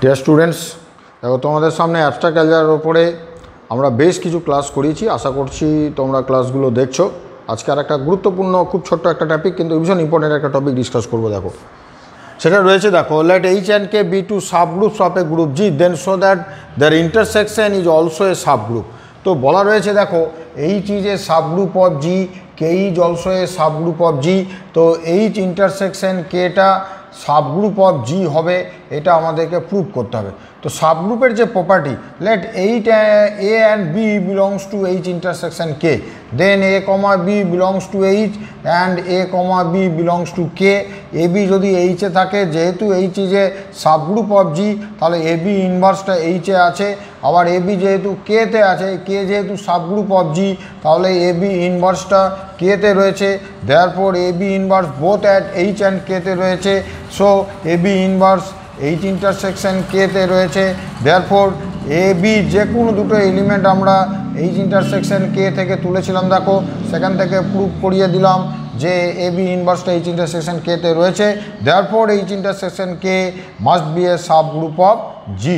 Dear students, দেখো তোমাদের সামনে অ্যাবস্ট্রাক্ট অ্যালজেব্রার ওপরে আমরা বেশ কিছু ক্লাস করিয়েছি। আশা করছি তোমরা ক্লাসগুলো দেখছো। আজকে আর একটা গুরুত্বপূর্ণ খুব ছোট্ট একটা টপিক, কিন্তু ভীষণ ইম্পর্টেন্ট একটা টপিক ডিসকাস করবো। দেখো সেটা রয়েছে, দেখো let H and K be two subgroups of a group G then show that their intersection is also a subgroup. তো বলা রয়েছে দেখো H is a subgroup of G, K is also a subgroup of G. তো H intersection কেটা subgroup of G হবে, এটা আমাদেরকে prove করতে হবে। তো সাবগ্রুপের যে property, let eight a and b belongs to H intersection K, then a comma b belongs to H and a comma b belongs to K. A b যদি এইচে থাকে, যেহেতু H is a subgroup of G, তাহলে a B ইনভার্সটা এইচে আছে। আবার A B যেহেতু কেতে আছে, কে যেহেতু সাবগ্রুপ অফ জি, তাহলে এ বি ইনভার্সটা কেতে রয়েছে। Therefore A B inverse both at H and কেতে রয়েছে। So A B inverse H intersection কেতে রয়েছে। দেয়ারফর এ বি যে কোনো দুটো এলিমেন্ট আমরা এইচ ইন্টারসেকশন কে থেকে তুলেছিলাম, দেখো সেখান থেকে প্রুভ করিয়ে দিলাম যে এ বি ইনভার্সটা এইচ ইন্টারসেকশন কেতে রয়েছে। Therefore H intersection K must B A subgroup of G.